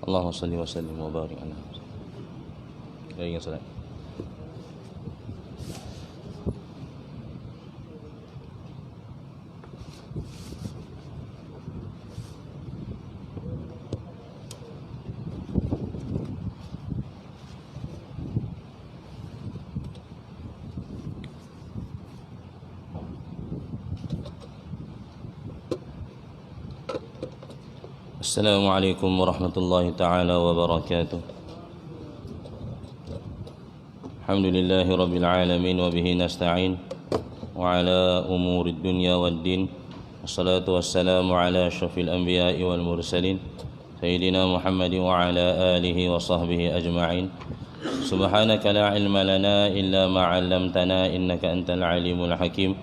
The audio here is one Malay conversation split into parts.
Allahumma salli wa sallim wa barik ala. Baik, salat. Assalamualaikum warahmatullahi ta'ala wabarakatuh. Alhamdulillahi rabbil alamin wa bihi nasta'in wa ala umurid dunya wad din. Wassalatu wassalamu ala asyrafil anbiya'i wal mursalin Sayyidina Muhammadin wa ala alihi wa sahbihi ajma'in. Subhanaka la ilma lana illa ma 'allamtana innaka antal alimul hakim.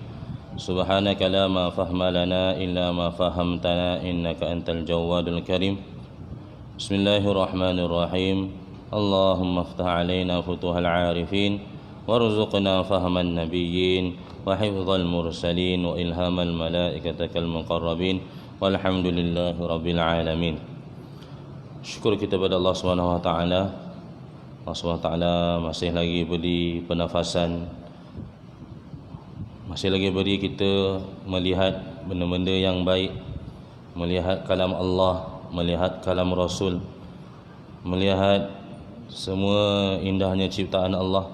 Subhanaka la ma fahma lana illa ma fahamtana innaka antal jawadul karim. Bismillahirrahmanirrahim. Allahumma aftah alaina futuhal arifin warzuqna fahman nabiyyin wa hifdzal mursalin wa ilhamal malaikatakal muqarrabin walhamdulillahi rabbil alamin. Syukur kita pada Allah Subhanahu wa taala. Allah Subhanahu wa taala masih lagi beri pernafasan, masih lagi beri kita melihat benda-benda yang baik, melihat kalam Allah, melihat kalam Rasul, melihat semua indahnya ciptaan Allah,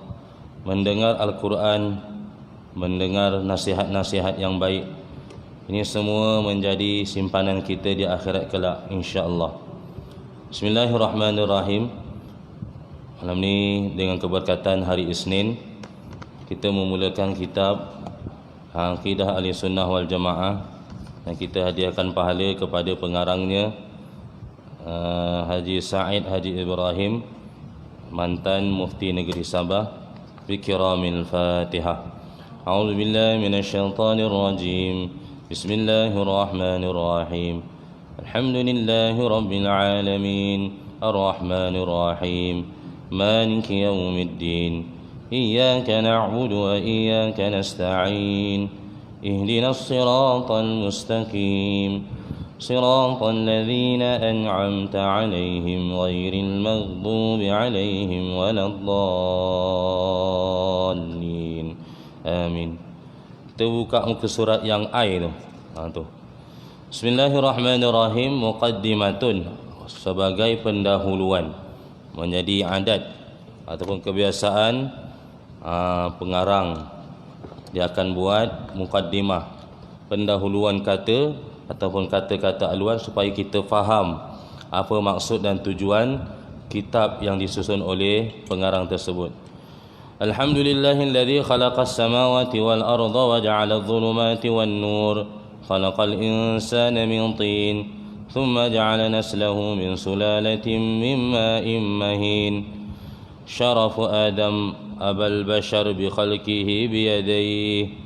mendengar Al-Quran, mendengar nasihat-nasihat yang baik. Ini semua menjadi simpanan kita di akhirat kelak, insya-Allah. Bismillahirrahmanirrahim. Malam ni dengan keberkatan hari Isnin, kita memulakan kitab Aqidah Ahlussunnah wal Jamaah, dan kita hadiahkan pahala kepada pengarangnya, Haji Sa'id Haji Ibrahim, mantan Mufti Negeri Sabah. Bikiramil Fatihah. A'udzu billahi minasyaitonir rajim. Bismillahirrahmanirrahim. Alhamdulillahi rabbil alamin. Arrahmanir rahim. Maliki yaumiddin. إياك نعبد وإياك نستعين اهدنا الصراط المستقيم صراط الذين أنعمت عليهم غير المغضوب عليهم ولا الضالين آمين. Kita buka muka surat yang I tu. Bismillahirrahmanirrahim. Muqaddimatun, sebagai pendahuluan. Menjadi adat ataupun kebiasaan pengarang, dia akan buat mukaddimah, pendahuluan kata ataupun kata-kata aluan, supaya kita faham apa maksud dan tujuan kitab yang disusun oleh pengarang tersebut. Alhamdulillahilladzi khalaqas samawati wal arda wa ja'ala adh-dhulumati wan nur, khalaqal insana min tin, thumma ja'ala naslahu min sulalatin min ma'in mahin. Syarafu Adam abal bashar bi khalqihi bi yadayhi.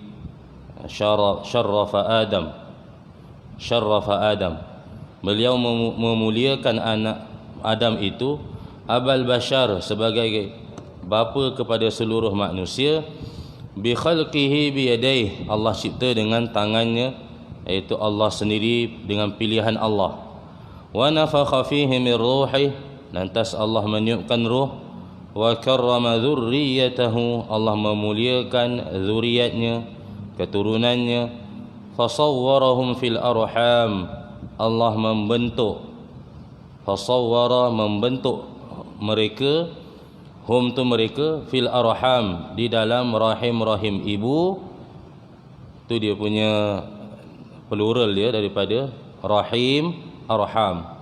Syarrafa Adam, beliau memuliakan anak Adam itu, abal bashar, sebagai bapa kepada seluruh manusia, bi khalqihi bi yadayhi, Allah cipta dengan tangannya, iaitu Allah sendiri dengan pilihan Allah. Wa nafakha fihi min ruhi, lantas Allah meniupkan ruh. Wa karrama dzurriyyatahu, Allah memuliakan zuriatnya, keturunannya. Fasawwarahum fil arham, Allah membentuk, fasawwara, membentuk mereka, hum tu mereka, fil arham, di dalam rahim ibu. Tu dia punya plural dia daripada rahim, arham.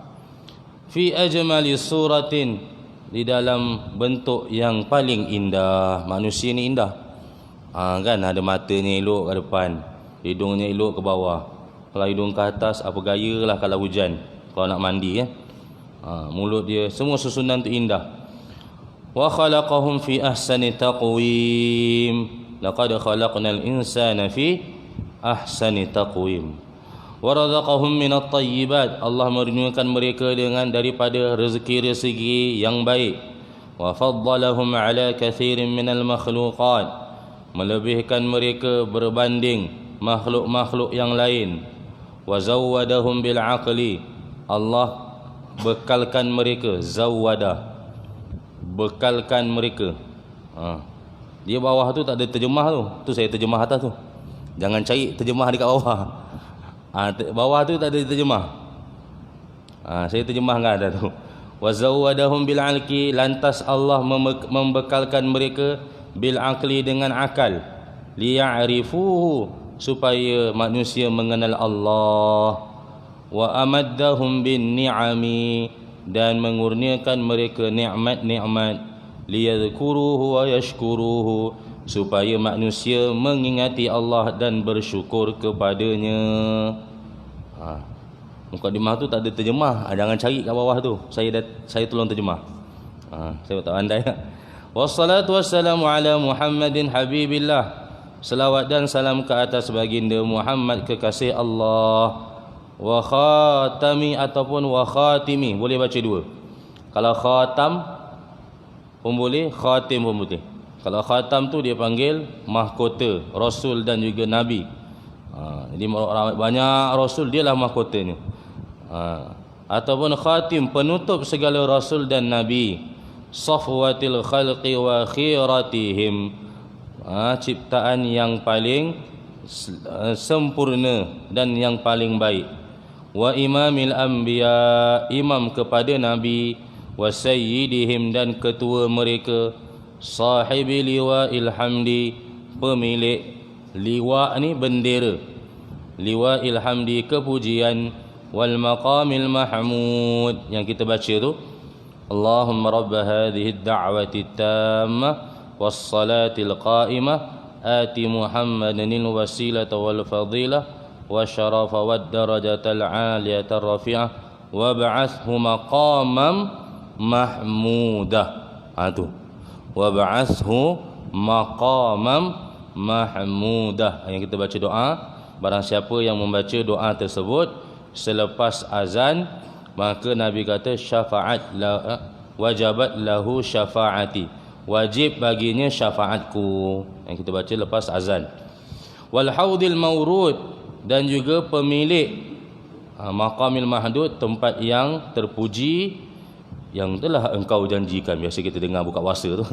Fi ajmali suratin, di dalam bentuk yang paling indah. Manusia ni indah, kan ada matanya elok ke depan, hidungnya elok ke bawah. Kalau hidung ke atas, apa gaya lah kalau hujan, kalau nak mandi mulut dia, semua susunan tu indah. Wa khalaqahum fi ahsani taqwim, laqad khalaqnal insana fi ahsani taqwim. Wa razaqahum minat tayyibat, Allah merunyukan mereka dengan daripada rezeki-rezeki yang baik. Wa faddalahum ala kathirin minal makhluqat, melebihkan mereka berbanding makhluk-makhluk yang lain. Wa zawwadahum bil aqli, Allah bekalkan mereka. Zawada, bekalkan mereka. Dia bawah tu tak ada terjemah tu. Tu saya terjemah atas tu. Jangan cari terjemah dekat bawah. Bawah tu tak ada terjemah. Saya terjemahkan atas tu. Wa zawwadahum bil alqi, lantas Allah membekalkan mereka bil aqli, dengan akal. Liya'rifuhu, supaya manusia mengenal Allah. Wa amaddahum bin ni'ami, dan mengurniakan mereka nikmat-nikmat. Liyadhkuruhu wa yashkuruhu, supaya manusia mengingati Allah dan bersyukur kepadanya. Mukadimah tu tak ada terjemah. Jangan cari kat bawah tu. Saya tolong terjemah. Saya tak pandai. Wassalatu wassalamu ala Muhammadin habibillah. Selawat dan salam ke atas baginda Muhammad, kekasih Allah. Wa khatami ataupun wa khatimi, boleh baca dua. Kalau khatam pun boleh, khatim pun boleh. Kalau khatam tu dia panggil mahkota Rasul dan juga Nabi. Jadi banyak Rasul, dialah mahkotanya. Ataupun khatim, penutup segala Rasul dan Nabi. Safwatil khalqi wa khiratihim, ciptaan yang paling sempurna dan yang paling baik. Wa imamil anbiya, imam kepada Nabi. Wa sayyidihim, dan ketua mereka. Sahibi liwa'il hamdi, pemilik liwa' ni bendera. Liwa'il hamdi, kepujian. Wal maqamil mahmud, yang kita baca tu. Allahumma rabb hadhihi ad-da'wati at-tammah was salatil qa'imah ati Muhammadanil wasilata wal fadilah wa syarafa wad darajatal 'aliyata rafi'ah wa ba'athhu maqamam mahmudah. Tu wa ba'athhu maqamam mahmudah, yang kita baca doa. Barang siapa yang membaca doa tersebut selepas azan, maka Nabi kata syafaat wajabat lahu syafaati, wajib baginya syafaatku, yang kita baca lepas azan. Wal haudil maurud, dan juga pemilik maqamil mahdud, tempat yang terpuji, yang telah engkau janjikan. Biasa kita dengar buka puasa tu.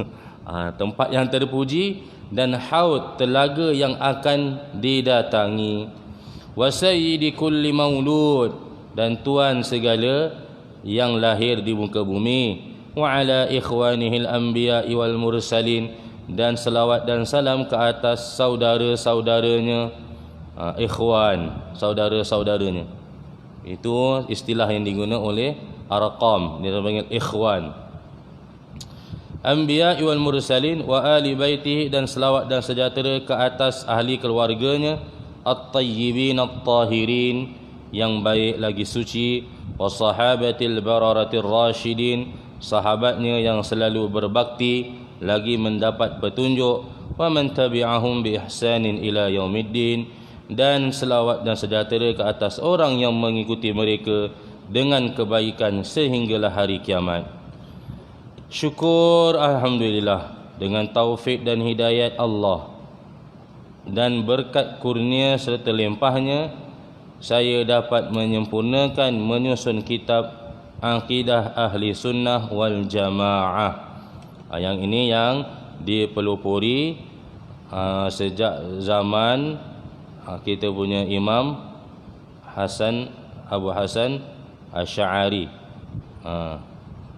Tempat yang terpuji, dan haud, telaga yang akan didatangi. Wa sayyidi kulli maulud, dan tuan segala yang lahir di muka bumi. Wa ala ikhwanihil anbiya'i wal mursalin, dan selawat dan salam ke atas saudara-saudaranya. Ikhwan, saudara-saudaranya. Itu istilah yang digunakan oleh Arqam, dia panggil ikhwan. Anbiya'i wal mursalin wa ali baitihi, dan selawat dan sejahtera ke atas ahli keluarganya. At-tayyibin at-tahirin, yang baik lagi suci. Wa sahabatil bararatir rasyidin, sahabatnya yang selalu berbakti lagi mendapat petunjuk. Wa man tabi'ahum bi ihsanin ila yaumiddin, dan selawat dan sejahtera ke atas orang yang mengikuti mereka dengan kebaikan sehinggalah hari kiamat. Syukur alhamdulillah, dengan taufik dan hidayat Allah dan berkat kurnia serta limpahnya, saya dapat menyempurnakan menyusun kitab Aqidah Ahli Sunnah wal Jamaah. Yang ini yang dipelopori sejak zaman kita punya Imam Abu Hasan Asy'ari,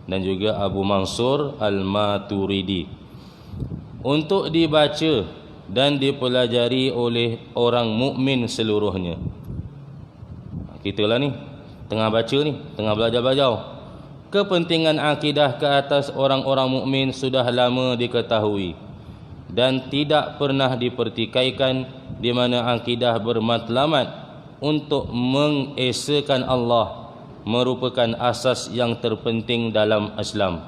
dan juga Abu Mansur Al-Maturidi, untuk dibaca dan dipelajari oleh orang mukmin seluruhnya. Kita lah ni tengah baca ni, tengah belajar. Kepentingan akidah ke atas orang-orang mukmin sudah lama diketahui dan tidak pernah dipertikaikan, di mana akidah bermatlamat untuk mengesakan Allah merupakan asas yang terpenting dalam Islam.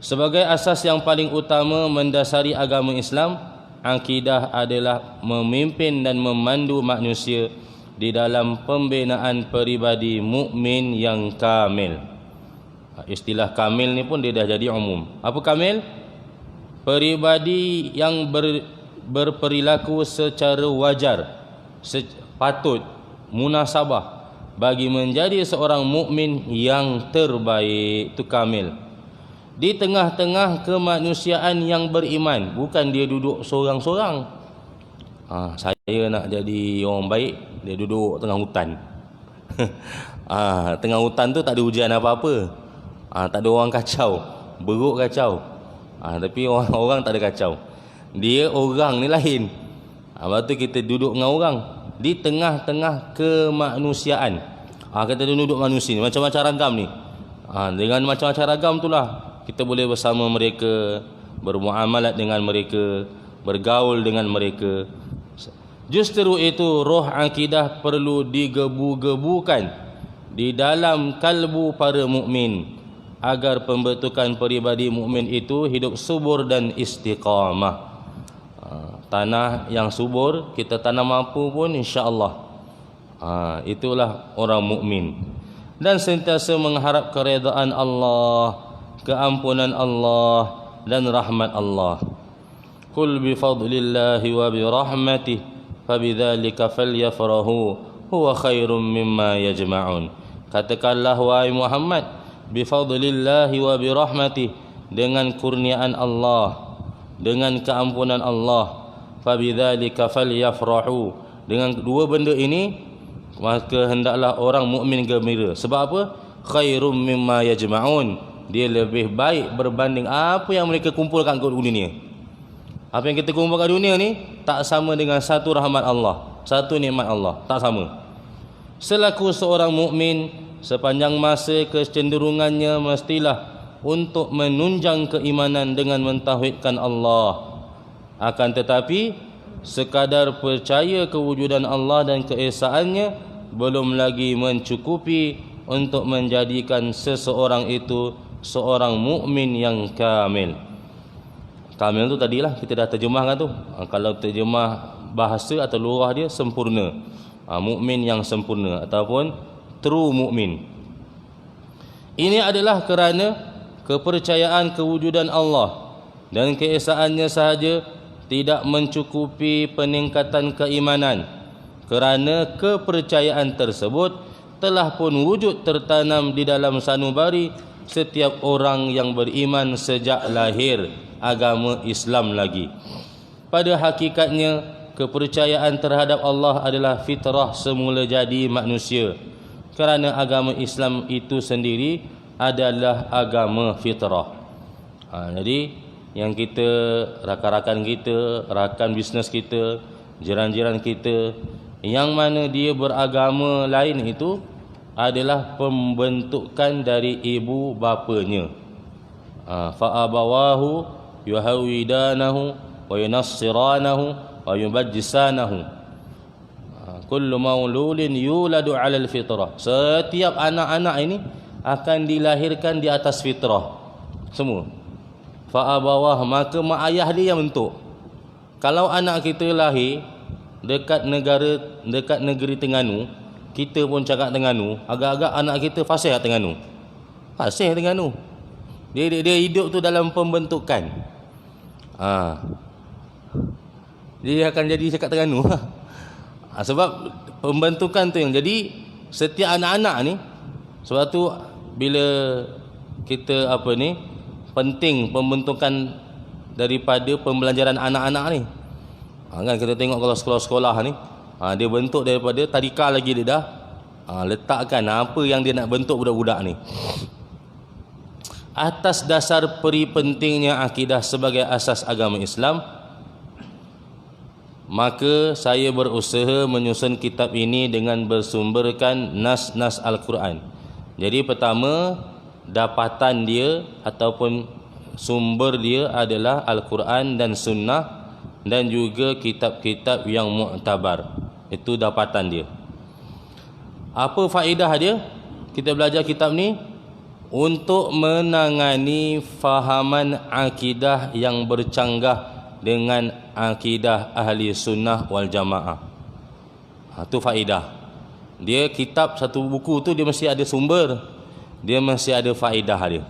Sebagai asas yang paling utama mendasari agama Islam, akidah adalah memimpin dan memandu manusia di dalam pembinaan peribadi mukmin yang kamil. Istilah kamil ni pun dia dah jadi umum. Apa kamil? Peribadi yang berperilaku secara wajar, patut, munasabah, bagi menjadi seorang mukmin yang terbaik, itu kamil. Di tengah-tengah kemanusiaan yang beriman, bukan dia duduk sorang-sorang. Saya nak jadi orang baik, dia duduk tengah hutan. Tengah hutan tu tak ada hujan apa-apa. Tak ada orang kacau, beruk kacau. Tapi orang tak ada kacau. Dia orang ni lain. Lepas tu kita duduk dengan orang di tengah-tengah kemanusiaan. Kita duduk manusia ni, macam-macam ragam ni. Dengan macam-macam ragam itulah kita boleh bersama mereka, bermuamalat dengan mereka, bergaul dengan mereka. Justru itu roh akidah perlu digebu-gebukan di dalam kalbu para mukmin agar pembentukan peribadi mukmin itu hidup subur dan istiqamah. Tanah yang subur kita tanam apa pun, insya-Allah. Itulah orang mukmin. Dan sentiasa mengharap keredaan Allah, keampunan Allah dan rahmat Allah. Qul bi fadlillahi wa bi rahmatih fabidzalika falyafrahu huwa khairum mimma yajma'un. Katakanlah wahai Muhammad, bi fadlillahi wa bi rahmatih, dengan kurniaan Allah, dengan keampunan Allah. Fabidzalika falyafrahu, dengan dua benda ini maka hendaklah orang mukmin gembira. Sebab apa? Khairum mimma yajma'un, dia lebih baik berbanding apa yang mereka kumpulkan kat dunia. Apa yang kita kumpulkan kat dunia ni tak sama dengan satu rahmat Allah, satu nikmat Allah, tak sama. Selaku seorang mukmin, sepanjang masa kecenderungannya mestilah untuk menunjang keimanan dengan mentauhidkan Allah. Akan tetapi sekadar percaya kewujudan Allah dan keesaannya belum lagi mencukupi untuk menjadikan seseorang itu seorang mukmin yang kamil. Kamil tu tadilah kita dah terjemahkan tu. Kalau terjemah bahasa atau lurah dia sempurna. Mukmin yang sempurna ataupun true mukmin. Ini adalah kerana kepercayaan kewujudan Allah dan keesaannya sahaja tidak mencukupi peningkatan keimanan, kerana kepercayaan tersebut telah pun wujud tertanam di dalam sanubari setiap orang yang beriman sejak lahir agama Islam lagi. Pada hakikatnya, kepercayaan terhadap Allah adalah fitrah semula jadi manusia, kerana agama Islam itu sendiri adalah agama fitrah. Jadi yang kita, rakan-rakan kita, rakan bisnes kita, jiran-jiran kita, yang mana dia beragama lain itu adalah pembentukan dari ibu bapanya. Fa'abawahu yuhawidanahu wa yunassiranahu wa yubajjisanahu. Kullu mauludin yuladu 'alal fitrah. Setiap anak-anak ini akan dilahirkan di atas fitrah semua. Fa'abawah, maka mak ayah dia yang bentuk. Kalau anak kita lahir dekat negeri Terengganu, kita pun cakap Terengganu, agak-agak anak kita fasih Terengganu. Fasih Terengganu. Dia hidup tu dalam pembentukan. Dia akan jadi cakap Terengganu. Sebab pembentukan tu yang jadi setiap anak-anak ni. Sebab tu bila kita penting pembentukan daripada pembelajaran anak-anak ni. Kan kita tengok kalau sekolah-sekolah ni, dia bentuk daripada tadika lagi dia dah letakkan apa yang dia nak bentuk budak-budak ni. Atas dasar peri pentingnya akidah sebagai asas agama Islam, maka saya berusaha menyusun kitab ini dengan bersumberkan nas-nas Al-Quran. Jadi pertama, dapatan dia ataupun sumber dia adalah Al-Quran dan Sunnah, dan juga kitab-kitab yang mu'tabar. Itu dapatan dia. Apa faedah dia? Kita belajar kitab ni untuk menangani fahaman akidah yang bercanggah dengan akidah ahli sunnah wal jamaah. Itu faedah. Dia kitab satu buku tu dia mesti ada sumber, dia mesti ada faedah dia.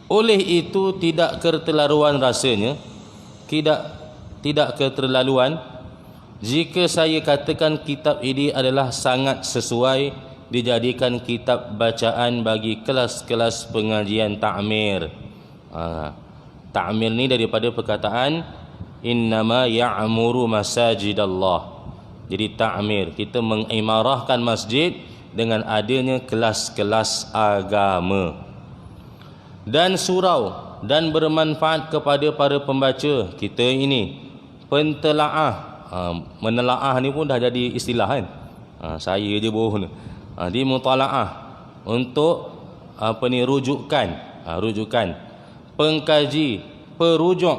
Oleh itu tidak keterlaluan rasanya, tidak keterlaluan jika saya katakan kitab ini adalah sangat sesuai dijadikan kitab bacaan bagi kelas-kelas pengajian ta'mir. Ta'mir ni daripada perkataan innama ya'muru masajidallah. Jadi ta'mir, kita mengimarahkan masjid dengan adanya kelas-kelas agama. Dan surau, dan bermanfaat kepada para pembaca kita ini. Pentelaah, menelaah ni pun dah jadi istilah kan. Saya je bohong. Di mutalaah untuk rujukan, rujukan, pengkaji, perujuk,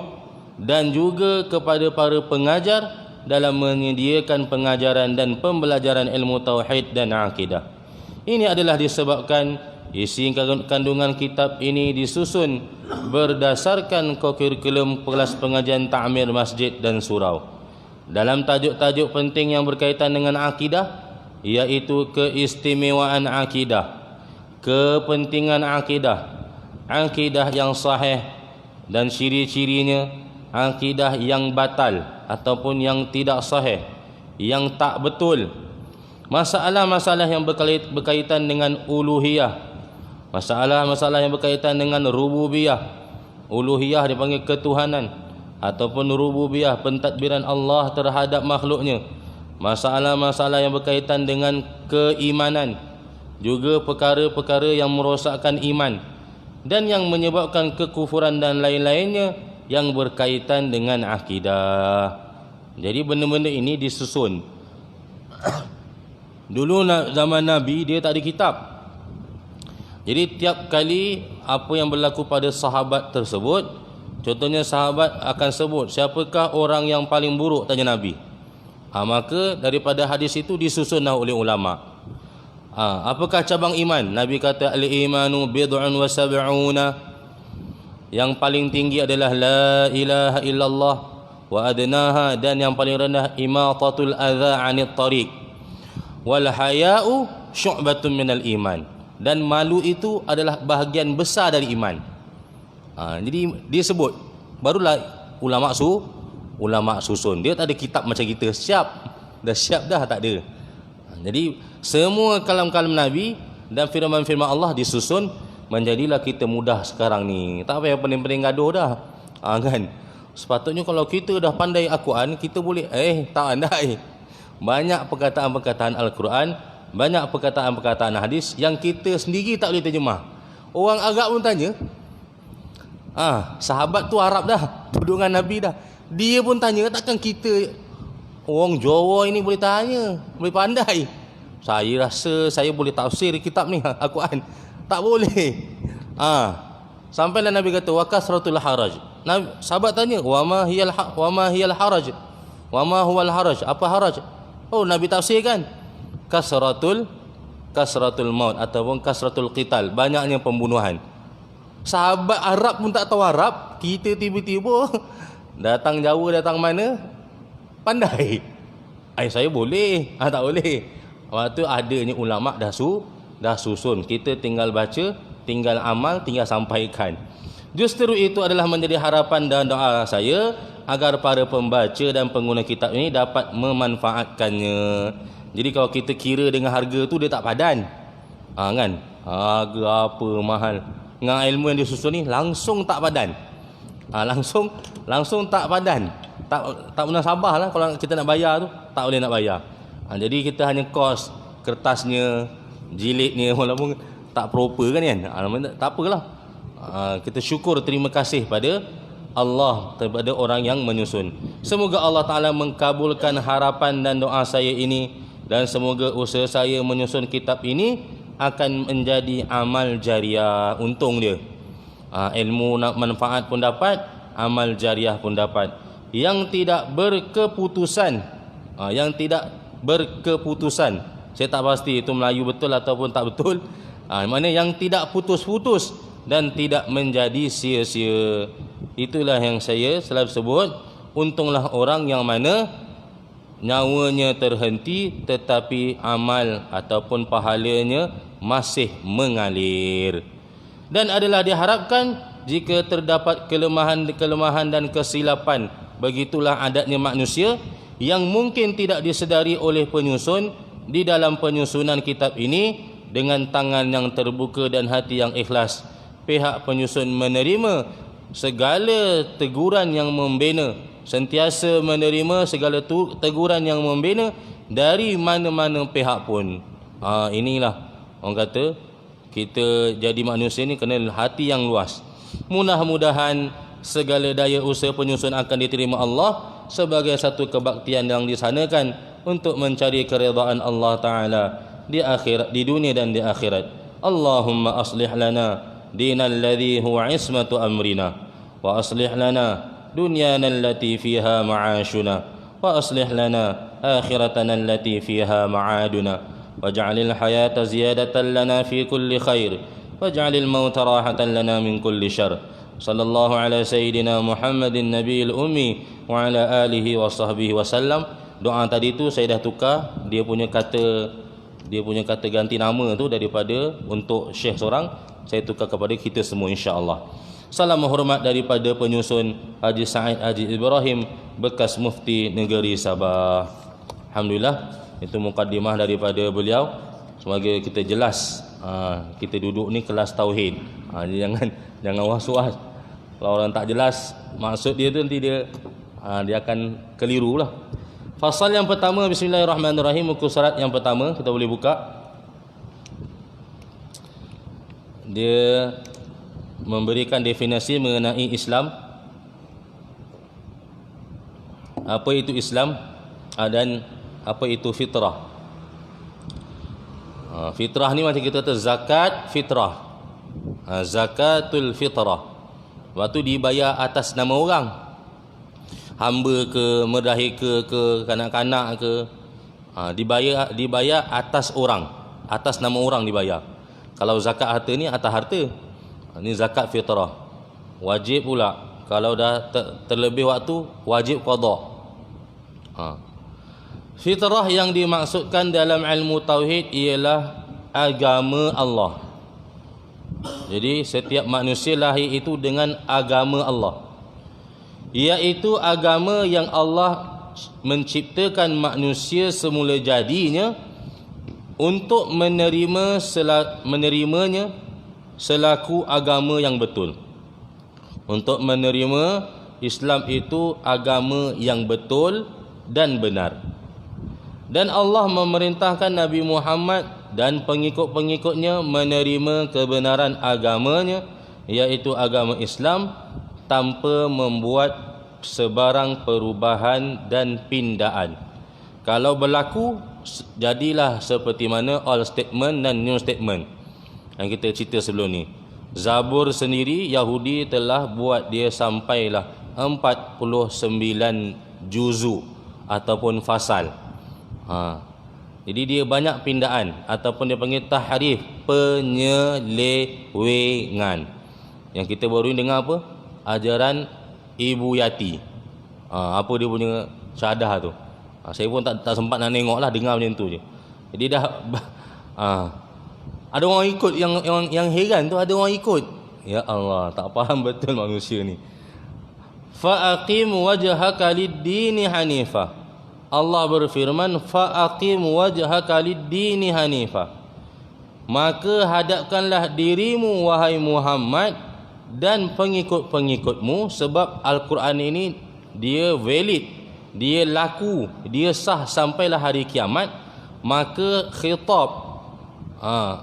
dan juga kepada para pengajar dalam menyediakan pengajaran dan pembelajaran ilmu tauhid dan akidah. Ini adalah disebabkan isi kandungan kitab ini disusun berdasarkan kurikulum kelas pengajian ta'mir masjid dan surau. Dalam tajuk-tajuk penting yang berkaitan dengan akidah, iaitu keistimewaan akidah, kepentingan akidah, akidah yang sahih dan ciri-cirinya, akidah yang batal ataupun yang tidak sahih, yang tak betul, masalah-masalah yang berkaitan dengan uluhiyah, masalah-masalah yang berkaitan dengan rububiyah. Uluhiyah dipanggil ketuhanan, ataupun rububiyah, pentadbiran Allah terhadap makhluknya. Masalah-masalah yang berkaitan dengan keimanan, juga perkara-perkara yang merosakkan iman dan yang menyebabkan kekufuran dan lain-lainnya yang berkaitan dengan akidah. Jadi benda-benda ini disusun. Dulu zaman Nabi dia tak ada kitab. Jadi tiap kali apa yang berlaku pada sahabat tersebut, contohnya sahabat akan sebut siapakah orang yang paling buruk, tanya Nabi. Maka daripada hadis itu disusunlah oleh ulama. Apakah cabang iman? Nabi kata al-imanu bid'un wa sab'una. Yang paling tinggi adalah la ilaha illallah, wa adnaha, dan yang paling rendah imatatul adza 'anit tariq, wal haya'u syu'batun minal iman, dan malu itu adalah bahagian besar dari iman. Jadi dia sebut, barulah ulama susun. Dia tak ada kitab macam kita siap dah tak ada. Jadi semua kalam-kalam Nabi dan firman-firman Allah disusun, menjadilah kita mudah sekarang ni. Tak payah pening-pening gaduh dah. Kan? Sepatutnya kalau kita dah pandai Al-Quran, kita boleh tak pandai. Banyak perkataan-perkataan Al-Quran, banyak perkataan-perkataan hadis yang kita sendiri tak boleh terjemah. Orang Arab pun tanya. Sahabat tu Arab dah, duduk dengan Nabi dah. Dia pun tanya, takkan kita orang Jawa ini boleh tanya, boleh pandai? Saya rasa saya boleh tafsir kitab ni, Al-Quran. Tak boleh. Sampailah Nabi kata wa kasratul haraj. Sahabat tanya, wa ma hiyal haraj? Wa ma huwal haraj? Apa haraj? Oh, Nabi tafsirkan. Kasratul maut ataupun kasratul qital, banyaknya pembunuhan. Sahabat Arab pun tak tahu Arab, kita tiba-tiba datang Jawa, datang mana? Pandai. Saya boleh, tak boleh. Waktu adanya ulama dah susun, kita tinggal baca, tinggal amal, tinggal sampaikan. Justru itu adalah menjadi harapan dan doa saya agar para pembaca dan pengguna kitab ini dapat memanfaatkannya. Jadi kalau kita kira dengan harga tu, dia tak padan. Kan? Harga apa mahal. Dengan ilmu yang disusun ni langsung tak padan. Langsung tak padan. Tak munasabah lah kalau kita nak bayar tu, tak boleh nak bayar. Jadi kita hanya kos kertasnya, jilidnya, walaupun tak proper kan. Tak apalah. Kita syukur, terima kasih pada Allah, kepada orang yang menyusun. Semoga Allah Ta'ala mengkabulkan harapan dan doa saya ini, dan semoga usaha saya menyusun kitab ini akan menjadi amal jariah. Untung dia, ilmu manfaat pun dapat, amal jariah pun dapat, yang tidak berkeputusan. Saya tak pasti itu Melayu betul ataupun tak betul. Mana yang tidak putus-putus dan tidak menjadi sia-sia. Itulah yang saya selalu sebut, untunglah orang yang mana nyawanya terhenti tetapi amal ataupun pahalanya masih mengalir. Dan adalah diharapkan jika terdapat kelemahan dan kesilapan, begitulah adatnya manusia, yang mungkin tidak disedari oleh penyusun, di dalam penyusunan kitab ini dengan tangan yang terbuka dan hati yang ikhlas. Pihak penyusun menerima segala teguran yang membina, sentiasa menerima segala teguran yang membina dari mana-mana pihak pun. Inilah orang kata kita jadi manusia ni kena hati yang luas. Mudah-mudahan segala daya usaha penyusun akan diterima Allah sebagai satu kebaktian yang disanakan untuk mencari keridaan Allah Ta'ala di akhirat, di dunia dan di akhirat. Allahumma aslih lana dinal ladhi huwa ismatu amrina, wa aslih lana dunyana allati fiha ma'ashuna, wa aslih lana akhiratana allati fiha ma'aduna, waj'alil hayata ziyadatan lana fi kulli khair, waj'alil mauta rahatan lana min kulli syarr. Sallallahu ala sayyidina Muhammadin nabiyil ummi wa ala alihi wa sahbihi wasallam. Doa tadi tu saya dah tukar, dia punya kata ganti nama tu daripada untuk syekh seorang, saya tukar kepada kita semua insya-Allah. Salam hormat daripada penyusun Haji Said Haji Ibrahim bekas mufti negeri Sabah. Alhamdulillah, itu mukadimah daripada beliau. Semoga kita jelas. Kita duduk ni kelas tauhid. Jangan was-was. Kalau orang tak jelas maksud dia tu, nanti dia akan keliru lah. Fasal yang pertama, bismillahirrahmanirrahim. Muka surat yang pertama kita boleh buka. Dia memberikan definisi mengenai Islam. Apa itu Islam dan apa itu fitrah. Fitrah ni macam kita kata zakat fitrah. Zakatul fitrah. Waktu dibayar atas nama orang, hamba ke, merdahika ke, kanak-kanak ke, dibayar atas orang, atas nama orang dibayar. Kalau zakat harta ni atas harta. Ni zakat fitrah. Wajib pula. Kalau dah terlebih waktu, wajib qada. Fitrah yang dimaksudkan dalam ilmu tauhid ialah agama Allah. Jadi setiap manusia lahir itu dengan agama Allah, iaitu agama yang Allah menciptakan manusia semula jadinya untuk menerimanya selaku agama yang betul. Untuk menerima Islam itu agama yang betul dan benar. Dan Allah memerintahkan Nabi Muhammad dan pengikut-pengikutnya menerima kebenaran agamanya, iaitu agama Islam, tanpa membuat sebarang perubahan dan pindaan. Kalau berlaku, jadilah seperti mana Old Statement dan New Statement yang kita cerita sebelum ni. Zabur sendiri Yahudi telah buat dia sampailah 49 juzu ataupun fasal. Jadi dia banyak pindaan ataupun dia panggil tahrif, penyelewengan. Yang kita baru ni dengar apa? Ajaran Ibu Yati. Apa dia punya syahadah tu? Saya pun tak sempat nak tengok lah, dengar macam tu je. Jadi dah ada orang ikut, yang heran tu ada orang ikut. Ya Allah, tak faham betul manusia ni. Fa'aqim wajhaka lid-dini hanifah. Allah berfirman, fa'aqim wajhaka lid-dini hanifah. Maka hadapkanlah dirimu wahai Muhammad dan pengikut-pengikutmu, sebab Al-Quran ini dia valid, dia laku, dia sah sampailah hari kiamat. Maka khitab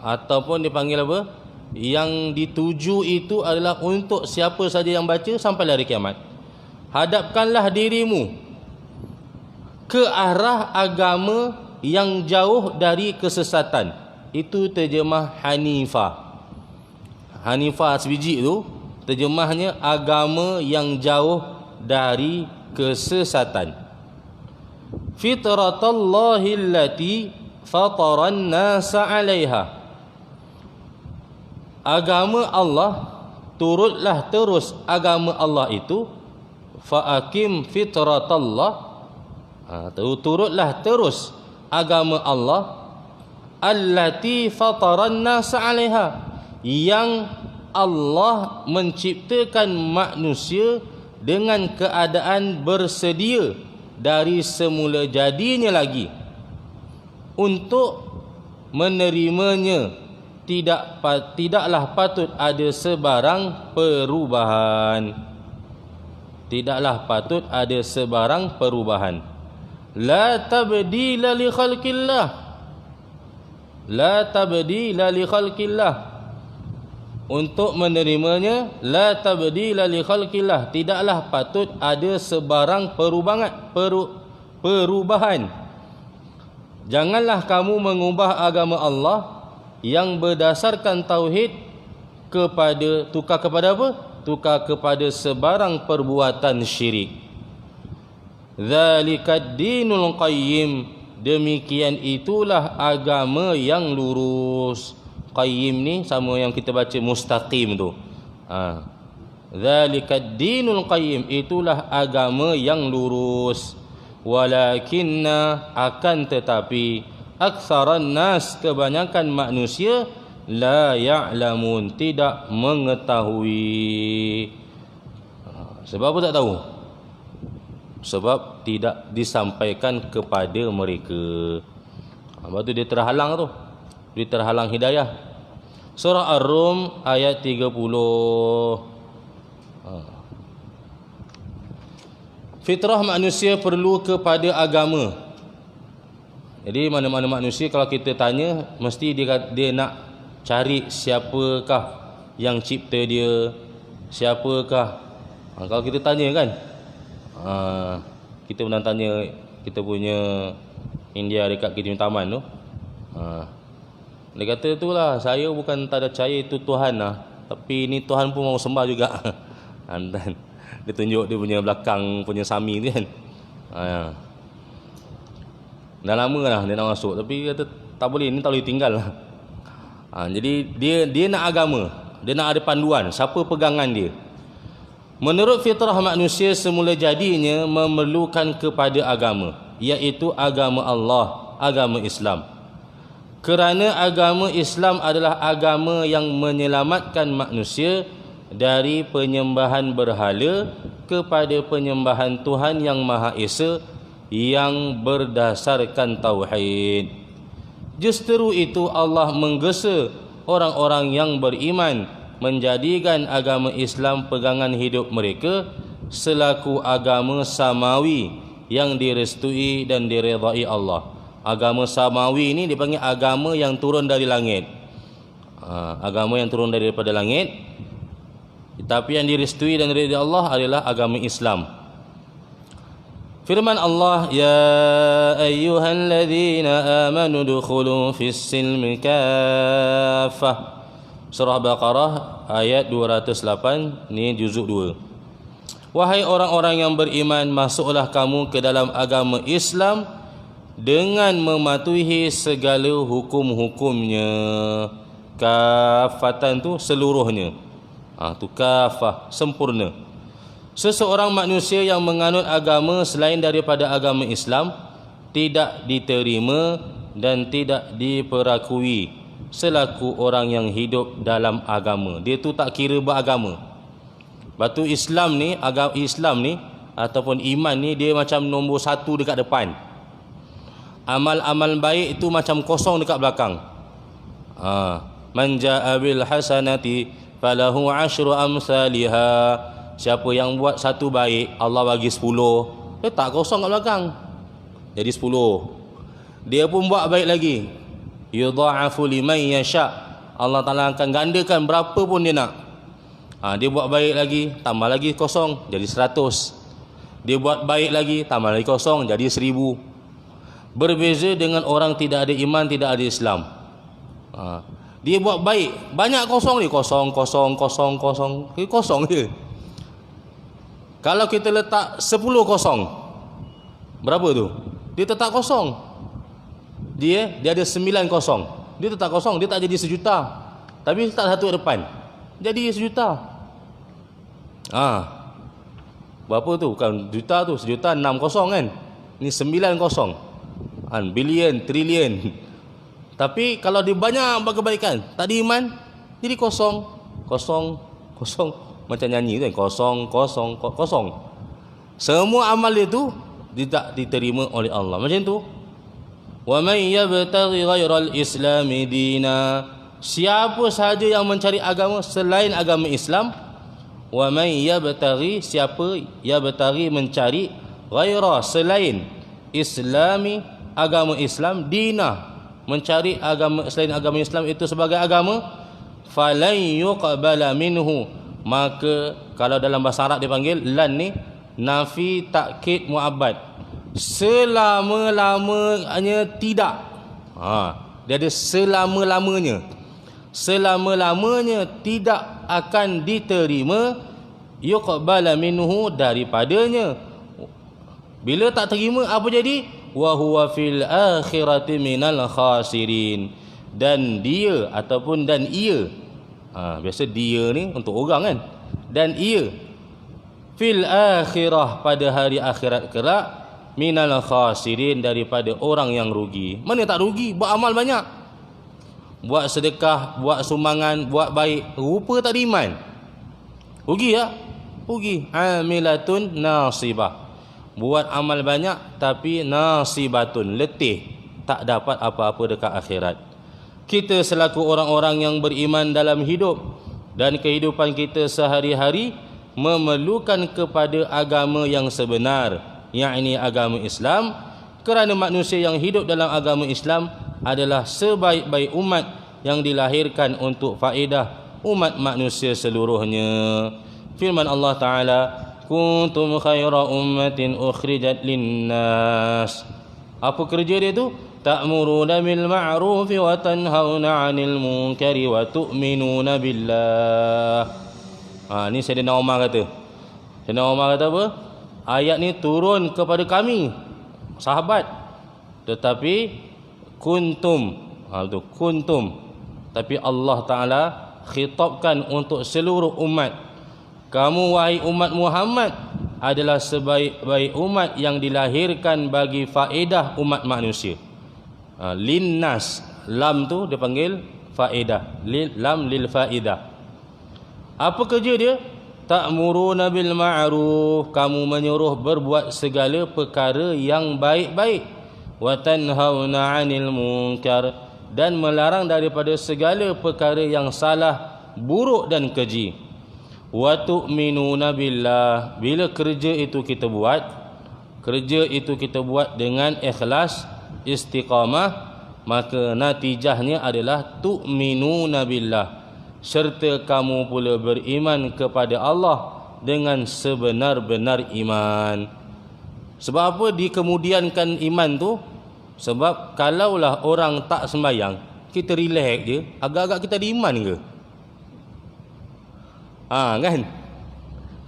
ataupun dipanggil apa, yang dituju itu adalah untuk siapa saja yang baca sampai hari kiamat. Hadapkanlah dirimu ke arah agama yang jauh dari kesesatan. Itu terjemah Hanifah. Hanifah sebiji tu terjemahnya agama yang jauh dari kesesatan. Fitratallahi allati fataran nasa 'alaiha. Agama Allah, turutlah terus agama Allah itu, fa'akim fitratallah, turutlah terus agama Allah, allati fataran nasa 'alaiha, yang Allah menciptakan manusia dengan keadaan bersedia dari semula jadinya lagi. untuk menerimanya tidaklah patut ada sebarang perubahan. Tidaklah patut ada sebarang perubahan. La tabdila li khalqillah. La tabdila li khalqillah. Untuk menerimanya, la tabdila li khalqillah, tidaklah patut ada sebarang perubahan. Janganlah kamu mengubah agama Allah yang berdasarkan tauhid tukar kepada apa? Tukar kepada sebarang perbuatan syirik. Zalikad dinul qayyim, demikian itulah agama yang lurus. Qayyim ni sama yang kita baca mustaqim tu. Zalikad dinul qayyim, itulah agama yang lurus. Walakinna, akan tetapi, aktsaran nas, kebanyakan manusia, la ya'lamun, tidak mengetahui. Sebab apa tak tahu? Sebab tidak disampaikan kepada mereka. Sebab tu dia terhalang tu. Dia terhalang hidayah. Surah Ar-Rum ayat 30. Fitrah manusia perlu kepada agama. Jadi mana-mana manusia kalau kita tanya, mesti dia nak cari siapakah yang cipta dia, siapakah. Kalau kita tanya kan, kita pernah tanya kita punya India dekat kita punya taman tu, dia kata itulah, saya bukan tak ada percaya itu Tuhan lah, tapi ni Tuhan pun mau sembah juga. Dan dia tunjuk dia punya belakang punya sami tu kan. Dah lama lah dia nak masuk, tapi kata tak boleh, ni tak boleh tinggal lah. Jadi dia nak agama, dia nak ada panduan, siapa pegangan dia. Menurut fitrah manusia, semula jadinya memerlukan kepada agama, iaitu agama Allah, agama Islam. Kerana agama Islam adalah agama yang menyelamatkan manusia dari penyembahan berhala kepada penyembahan Tuhan yang Maha Esa yang berdasarkan tauhid. Justru itu Allah menggesa orang-orang yang beriman menjadikan agama Islam pegangan hidup mereka selaku agama samawi yang direstui dan diredai Allah. Agama samawi ini dipanggil agama yang turun dari langit. Agama yang turun daripada langit, tapi yang direstui dan diredai Allah adalah agama Islam. Firman Allah, ya ayyuhalladzina amanu dukhulu fis silmi kaffah. Surah Baqarah ayat 208, ni juzuk 2. Wahai orang-orang yang beriman, masuklah kamu ke dalam agama Islam dengan mematuhi segala hukum-hukumnya. Kafatan tu seluruhnya. Tu kafah, sempurna. Seseorang manusia yang menganut agama selain daripada agama Islam tidak diterima dan tidak diperakui selaku orang yang hidup dalam agama. Dia tu tak kira beragama. Batu Islam ni, agama Islam ni ataupun iman ni, dia macam nombor 1 dekat depan. Amal-amal baik itu macam kosong dekat belakang. Man jaa bil hasanati falahu 10 amsalha. Siapa yang buat satu baik, Allah bagi 10. Dia tak kosong kat belakang, jadi 10. Dia pun buat baik lagi, yudha'afu liman yasha. Allah Ta'ala akan gandakan berapa pun dia nak. Dia buat baik lagi, tambah lagi kosong, jadi 100. Dia buat baik lagi, tambah lagi kosong, jadi 1000. Berbeza dengan orang tidak ada iman, tidak ada Islam. Dia buat baik, banyak kosong ni, kosong je. Kalau kita letak 10 kosong, berapa tu? Dia tetap kosong. Dia ada 9 kosong. Dia tetap kosong, dia tak jadi 1 juta. Tapi letak 1 depan, jadi 1 juta. Berapa tu? Bukan juta tu, 1 juta 6 kosong kan. Ni 9 kosong. Bilion, trilion. Tapi kalau dia banyak buat kebaikan, tak ada iman, jadi kosong. Macam nyanyi tu kan, kosong. Semua amal dia tu tidak diterima oleh Allah. Macam tu. Wa man yabtaghi ghairal islami dina, siapa sahaja yang mencari agama selain agama Islam, wa man yabtaghi, siapa yabtaghi mencari, ghaira selain islami agama Islam, dina mencari agama selain agama Islam itu sebagai agama, falan yuqbala minhu, maka kalau dalam bahasa Arab dipanggil lan ni nafi takkid muabbad, selama-lamanya tidak. Dia ada selama-lamanya, selama-lamanya tidak akan diterima, yuqbala minhu, daripadanya. Bila tak terima apa jadi? Wa huwa fil akhirati minal khasirin, dan dia ataupun dan ia, biasa dia ni untuk orang kan, dan ia fil akhirah, pada hari akhirat kelak, minal khasirin, daripada orang yang rugi. Mana tak rugi? Buat amal banyak, buat sedekah, buat sumbangan, buat baik, rupa tak ada iman, rugi tak? Rugi. Amilatun nasibah, buat amal banyak tapi nasibatun, letih, tak dapat apa-apa dekat akhirat. Kita selaku orang-orang yang beriman dalam hidup dan kehidupan kita sehari-hari memerlukan kepada agama yang sebenar, yakni agama Islam, kerana manusia yang hidup dalam agama Islam adalah sebaik-baik umat yang dilahirkan untuk faedah umat manusia seluruhnya. Firman Allah Ta'ala, kuntum khaira ummatin ukhrijat linnas. Apa kerja dia tu? Ta'muruna bil ma'ruf wa tanhauna 'anil munkari wa tu'minuna billah. Ni Sayyidina Umar kata. Sayyidina Umar kata apa? Ayat ni turun kepada kami sahabat, tetapi kuntum, kuntum, tapi Allah Ta'ala khitabkan untuk seluruh umat. Kamu wahai umat Muhammad adalah sebaik-baik umat yang dilahirkan bagi faedah umat manusia. Linnas, lam tu dia panggil faedah, lam lil faedah. Apa kerja dia? Ta'muruna bil ma'ruf, kamu menyuruh berbuat segala perkara yang baik-baik, wa tanhauna 'anil munkar, dan melarang daripada segala perkara yang salah, buruk dan keji. Wa tu'minuna billah, bila kerja itu kita buat, kerja itu kita buat dengan ikhlas, istiqamah, maka natijahnya adalah tu'minuna billah, serta kamu pula beriman kepada Allah dengan sebenar-benar iman. Sebab apa dikemudiankan iman tu? Sebab kalaulah orang tak sembahyang, kita relax je, agak-agak kita ada iman ke? Kan?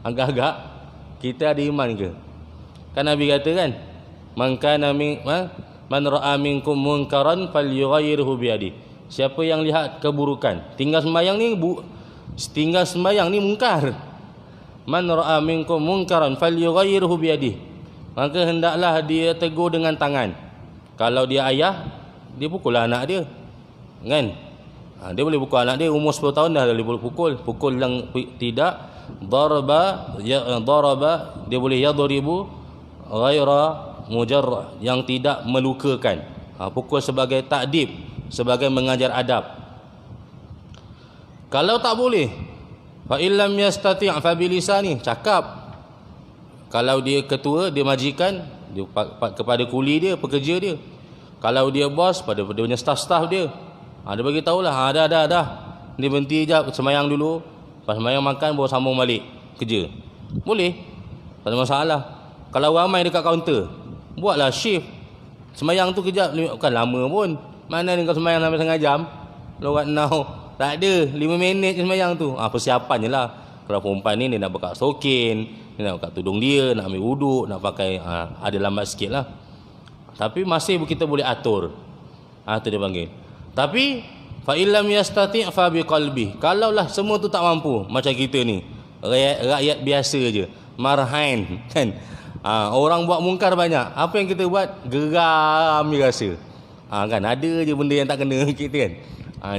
Agak-agak kita ada iman ke? Kan Nabi kata kan, man ra'a minkum munkaran falyughayyirhu biyadi. Siapa yang lihat keburukan, tinggal sembahyang ni mungkar. Man ra'a minkum munkaran falyughayyirhu biyadi, maka hendaklah dia tegur dengan tangan. Kalau dia ayah, dia pukul anak dia, kan? Dia boleh pukul anak dia, umur 10 tahun dah boleh pukul. Pukul yang tidak, daraba, dia boleh yadribu ghaira mujarrah, yang tidak melukakan. Pukul sebagai takdib, sebagai mengajar adab. Kalau tak boleh, fa illam yastati' fa bilisani, cakap. Kalau dia ketua, dia majikan, dia kepada kuli dia, pekerja dia. Kalau dia bos, pada dia punya staff dia, dia bagi tahulah, dah dia berhenti jap, sembahyang dulu, pas sembahyang makan baru sambung balik kerja. Boleh, tak ada masalah. Kalau ramai dekat kaunter, buatlah shift. Sembahyang tu kejap, bukan lama pun. Mana ni kau sembahyang sampai setengah jam? Lewat now, tak ada, 5 minit je sembahyang tu. Persiapan je lah. Kalau perempuan ni dia nak buka sokin, dia nak buka tudung dia, nak ambil wuduk, nak pakai, ada lambat sikit lah. Tapi masih kita boleh atur. Tu dia panggil. Tapi fa illam yastati' fa biqalbi, kalaulah semua tu tak mampu, macam kita ni rakyat biasa je, marhain kan, orang buat mungkar banyak, apa yang kita buat? Geram je rasa, kan ada je benda yang tak kena kita kan.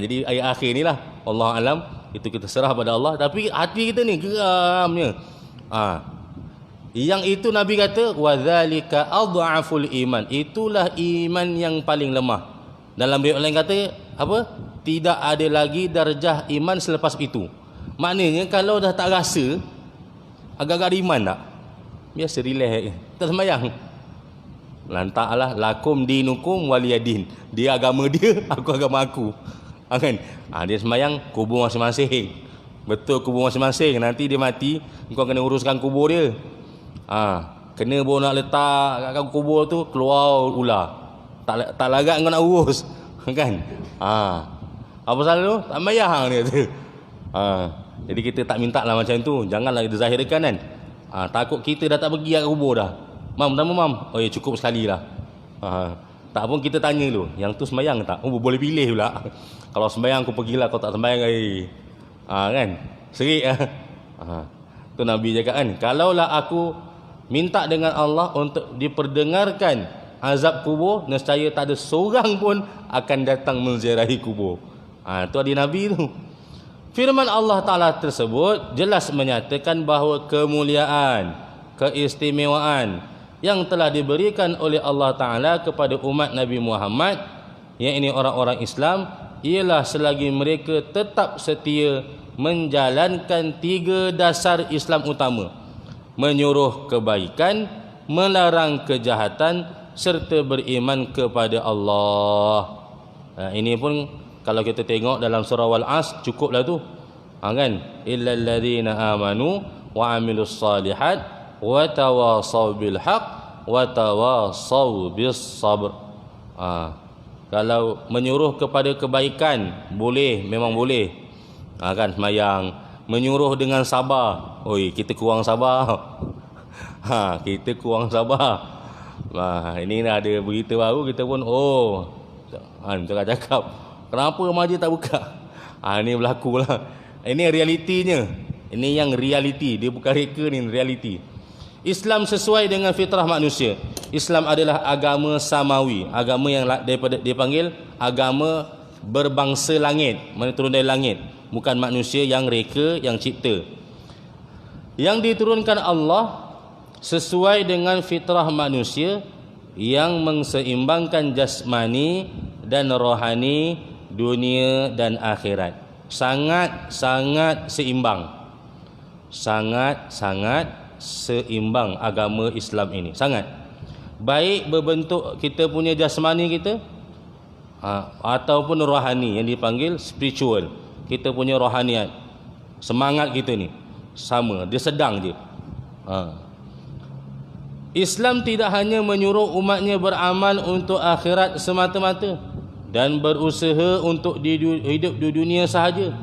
Jadi ayat akhir ni lah, Allah alam, itu kita serah pada Allah, tapi hati kita ni geramnya. Yang itu Nabi kata wadzalika adhaful iman. Itulah iman yang paling lemah. Dalam riwayat lain kata apa? Tidak ada lagi darjah iman selepas itu. Maknanya kalau dah tak rasa agak-agak iman tak? Biasa relax. Tak sembahyang. Lantaklah lakum dinukum waliyadin. Dia agama dia, aku agama aku. Kan? Dia sembahyang kubur masing-masing. Betul, kubur masing-masing. Nanti dia mati, kau kena uruskan kubur dia. Kena baru nak letak kat kubur tu, keluar ular. Tak larat kau nak urus. Kan? Apa salah tu? Tak sembahyang dia tu. Jadi kita tak minta lah macam tu. Janganlah kita zahirkan kan. Takut kita dah tak pergi kat kubur dah. Mam, mam. Oh ya, cukup sekali lah. Tak pun kita tanya dulu, yang tu sembahyang tak? Oh, boleh pilih pula. Kalau sembahyang aku pergilah, kalau tak sembahyang kan? Serik tu Nabi cakap kan, kalaulah aku minta dengan Allah untuk diperdengarkan azab kubur, nescaya tak ada seorang pun akan datang menziarahi kubur. Tu ada Nabi tu. Firman Allah Ta'ala tersebut jelas menyatakan bahawa kemuliaan, keistimewaan yang telah diberikan oleh Allah Ta'ala kepada umat Nabi Muhammad, yang ini orang-orang Islam, ialah selagi mereka tetap setia menjalankan 3 dasar Islam utama: menyuruh kebaikan, melarang kejahatan, serta beriman kepada Allah. Ini pun kalau kita tengok dalam surah Wal-As, cukuplah tu. Kan? Illal ladzina amanu wa amilus salihat wa tawasaw bil haq wa tawasaw bis sabr. Kalau menyuruh kepada kebaikan boleh, memang boleh. Kan semayang. Menyuruh dengan sabar, oi kita kurang sabar. Kita kurang sabar. Ini ada berita baru, kita pun cakap kenapa masjid tak buka? Ini berlaku lah. Ini realitinya. Ini yang realiti. Dia bukan reka, ni realiti. Islam sesuai dengan fitrah manusia. Islam adalah agama samawi, agama yang daripada dipanggil agama berbangsa langit, mana turun dari langit, bukan manusia yang reka, yang cipta. Yang diturunkan Allah sesuai dengan fitrah manusia yang menseimbangkan jasmani dan rohani, dunia dan akhirat. Sangat-sangat seimbang. Sangat-sangat seimbang agama Islam ini. Sangat. Baik berbentuk kita punya jasmani kita, ataupun rohani yang dipanggil spiritual. Kita punya rohaniat, semangat kita ni sama, dia sedang je. Islam tidak hanya menyuruh umatnya beramal untuk akhirat semata-mata dan berusaha untuk hidup di dunia sahaja.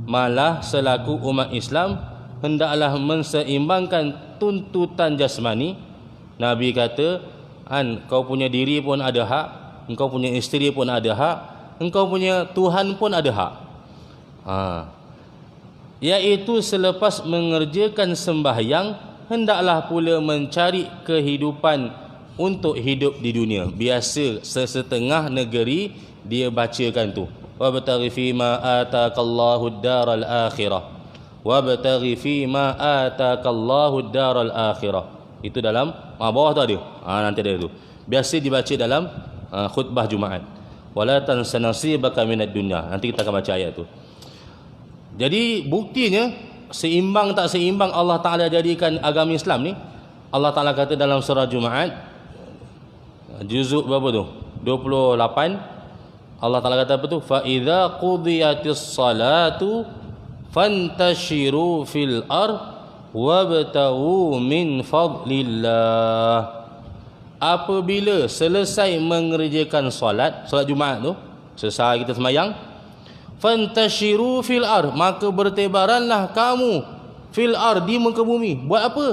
Malah selaku umat Islam hendaklah menseimbangkan tuntutan jasmani. Nabi kata, kau punya diri pun ada hak, engkau punya isteri pun ada hak, engkau punya Tuhan pun ada hak. Iaitu selepas mengerjakan sembahyang, hendaklah pula mencari kehidupan untuk hidup di dunia. Biasa sesetengah negeri dia bacakan tu, wabtaghi fima ataakallahu ad-daral akhirah, wabtaghi fima ataakallahu ad-daral akhirah. Itu dalam bawah tu ada. Nanti ada tu. Biasa dibaca dalam khutbah Jumaat. Wala tansa nasibaka minad dunya. Nanti kita akan baca ayat tu. Jadi buktinya seimbang tak seimbang Allah Ta'ala jadikan agama Islam ni. Allah Ta'ala kata dalam surah Jumaat, juzuk berapa tu? 28. Allah Ta'ala kata apa tu? Fa idza qudiyatis salatu fantashiru fil ard wabtaghu min fadlillah. Apabila selesai mengerjakan solat Jumaat tu, selesai kita sembahyang, fantashiru fil ard, maka bertebaranlah kamu fil ard, di muka bumi. Buat apa?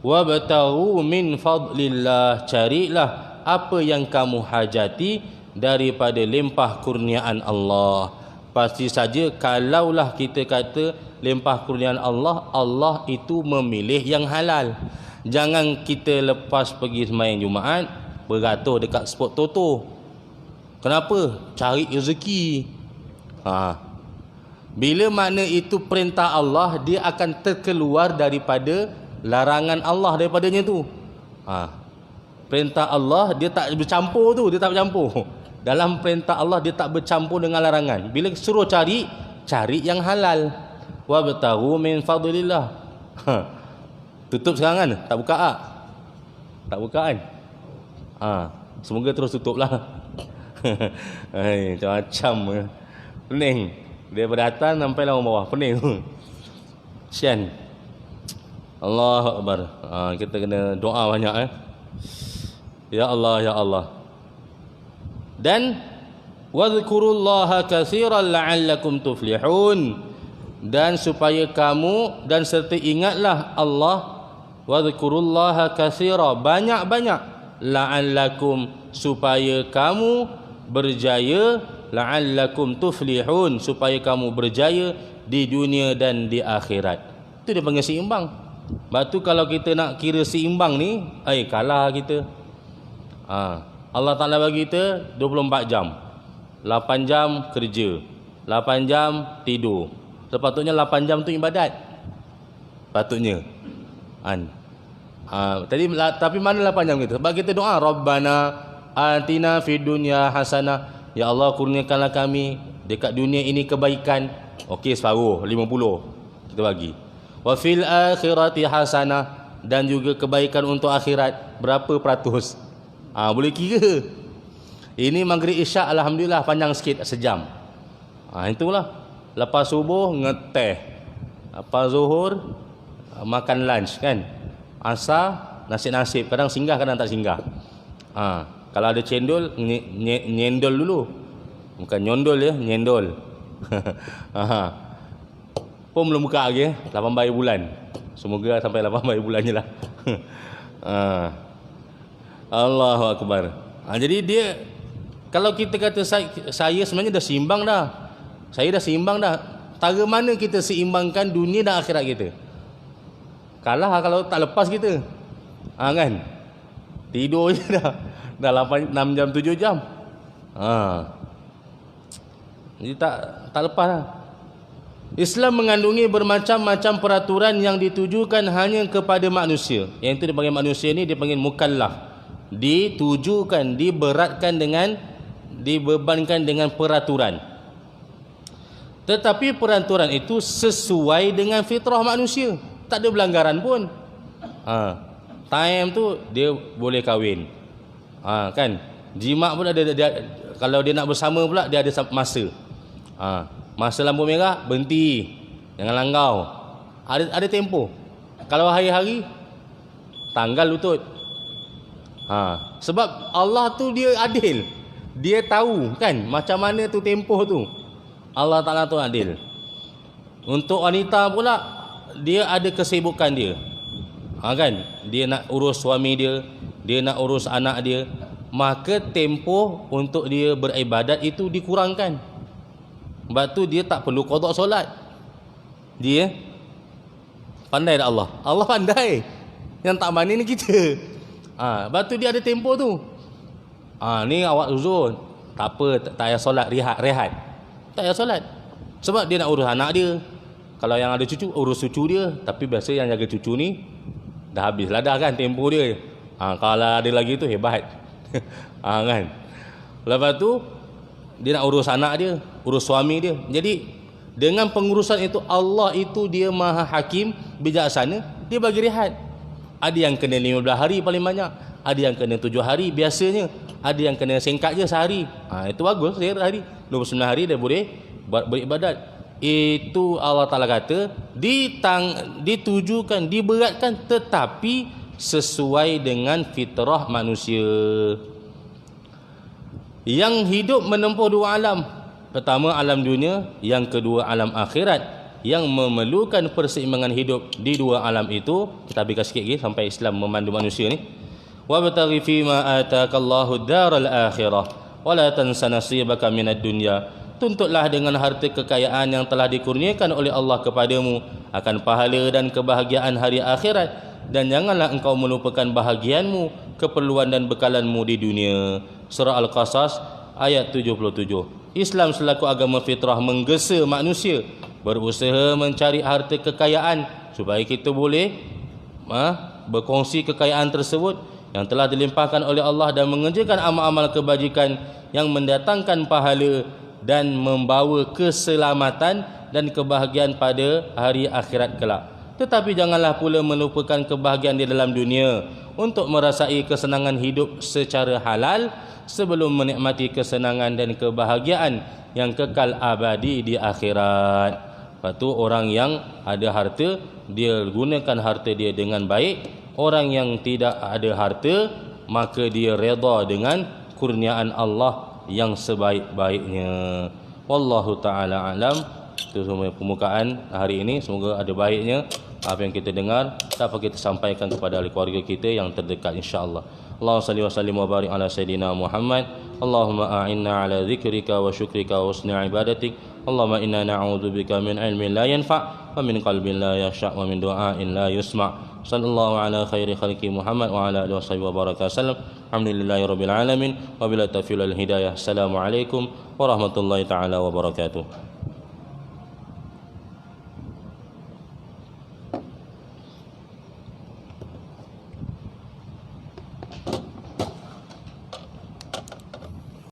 Wabtaghu min fadlillah, carilah apa yang kamu hajati daripada limpah kurniaan Allah. Pasti saja kalaulah kita kata limpah kurniaan Allah, Allah itu memilih yang halal. Jangan kita lepas pergi sembahyang Jumaat beratur dekat spot toto. Kenapa? Cari rezeki. Bila mana itu perintah Allah, dia akan terkeluar daripada larangan Allah daripadanya tu. Perintah Allah dia tak bercampur tu, dia tak bercampur. Dalam perintah Allah dia tak bercampur dengan larangan. Bila suruh cari yang halal. Wabtaghu min fadlillah. Tutup sekarang kan? Tak buka ah. Tak buka kan? Semoga terus tutup lah. Macam-macam. Pening. Dia berdatan sampai lawan bawah. Pening tu. Sian. Allahu Akbar. Kita kena doa banyak Ya Allah, ya Allah. Dan wadhkurullaha katsiran la'allakum tuflihun. Dan supaya kamu dan serta ingatlah Allah, wadhkurullaha katsira, banyak-banyak, la'allakum, supaya kamu berjaya, la'allakum tuflihun, supaya kamu berjaya di dunia dan di akhirat. Itu dia panggil seimbang. Sebab tu kalau kita nak kira seimbang ni, kalah kita. Allah Ta'ala bagi kita 24 jam. 8 jam kerja, 8 jam tidur. Sepatutnya 8 jam tu ibadat. Patutnya. Tapi mana 8 jam kita? Sebab kita doa, Rabbana atina fid dunya hasanah. Ya Allah, kurniakanlah kami dekat dunia ini kebaikan. Okey, separuh, 50 kita bagi. Wa fil akhirati hasanah, dan juga kebaikan untuk akhirat. Berapa peratus? Boleh kira. Ini maghrib isyak alhamdulillah panjang sikit, sejam. Itulah. Lepas subuh ngeteh. Lepas zuhur makan lunch kan. Asar nasib-nasib, kadang singgah kadang tak singgah. Kalau ada cendol nyendol dulu. Bukan nyondol ya, nyendol. Pun belum buka lagi 8 bayi bulan. Semoga sampai 8 bayi bulan je lah. Allahu Akbar. Jadi dia, kalau kita kata saya sebenarnya dah seimbang dah. Saya dah seimbang dah. Tara mana kita seimbangkan dunia dan akhirat kita? Kalah kalau tak lepas kita. Kan? Tidur je dah. Dah 6 jam 7 jam. Jadi tak lepas lah. Islam mengandungi bermacam-macam peraturan yang ditujukan hanya kepada manusia. Yang itu dipanggil manusia ni dipanggil mukallaf. Ditujukan, dibebankan dengan peraturan. Tetapi peraturan itu sesuai dengan fitrah manusia. Tak ada pelanggaran pun. Time tu dia boleh kahwin. Kan? Jima pun ada kalau dia nak bersama pula dia ada masa. Masa lampu merah berhenti. Jangan langgar. Ada tempoh. Kalau hari-hari tanggal lutut. Sebab Allah tu dia adil. Dia tahu kan macam mana tu tempoh tu. Allah Ta'ala tu adil. Untuk wanita pula, dia ada kesibukan dia. Kan? Dia nak urus suami dia, dia nak urus anak dia. Maka tempoh untuk dia beribadat itu dikurangkan. Sebab tu dia tak perlu qada solat. Dia pandai tak Allah? Allah pandai. Yang tak pandai ni kita. Sebab tu dia ada tempoh tu. Ni awak uzur. Tak apa, tak payah solat, rehat. Tak payah solat. Sebab dia nak urus anak dia. Kalau yang ada cucu, urus cucu dia. Tapi biasa yang jaga cucu ni dah habis lah dah kan tempoh dia. Kalau ada lagi tu hebat. Kan. Lepas tu dia nak urus anak dia, urus suami dia. Jadi dengan pengurusan itu, Allah itu dia Maha Hakim, bijaksana. Dia bagi rehat. Ada yang kena 15 hari paling banyak, ada yang kena 7 hari biasanya, ada yang kena singkat je sehari. Itu bagus, sehari 29 hari dia boleh beribadat. Itu Allah Ta'ala kata ditujukan, diberatkan, tetapi sesuai dengan fitrah manusia. Yang hidup menempuh dua alam. Pertama alam dunia, yang kedua alam akhirat. Yang memerlukan perseimbangan hidup di dua alam itu. Kita habiskan sikit lagi sampai Islam memandu manusia ni. Wabtaghi fima atakallahu daral akhirah wa la tansa nasibaka minad dunya. Tuntutlah dengan harta kekayaan yang telah dikurniakan oleh Allah kepadamu akan pahala dan kebahagiaan hari akhirat, dan janganlah engkau melupakan bahagianmu, keperluan dan bekalanmu di dunia. Surah Al-Qasas ayat 77. Islam selaku agama fitrah menggesa manusia berusaha mencari harta kekayaan supaya kita boleh berkongsi kekayaan tersebut yang telah dilimpahkan oleh Allah dan mengerjakan amal-amal kebajikan yang mendatangkan pahala dan membawa keselamatan dan kebahagiaan pada hari akhirat kelak. Tetapi janganlah pula melupakan kebahagiaan di dalam dunia untuk merasai kesenangan hidup secara halal sebelum menikmati kesenangan dan kebahagiaan yang kekal abadi di akhirat. Lepas tu orang yang ada harta, dia gunakan harta dia dengan baik. Orang yang tidak ada harta, maka dia redha dengan kurniaan Allah yang sebaik-baiknya. Wallahu ta'ala alam. Itu semua permukaan hari ini. Semoga ada baiknya apa yang kita dengar dapat kita sampaikan kepada ahli keluarga kita yang terdekat, insya-Allah. Allahumma salli wa sallim wa barik ala sayidina Muhammad. Allahumma a'inna ala dzikrika wa syukrika wa husni ibadatik. Allahumma inna na'udzubika min ilmin la yanfa' wa min qalbin la yakhsha' wa min du'ain la yusma'. Sallallahu ala khairi khalqi Muhammad wa ala alihi wa baraka sallam. Alhamdulillahi rabbil alamin wa bila taufiq wal hidayah. Assalamualaikum warahmatullahi taala wabarakatuh.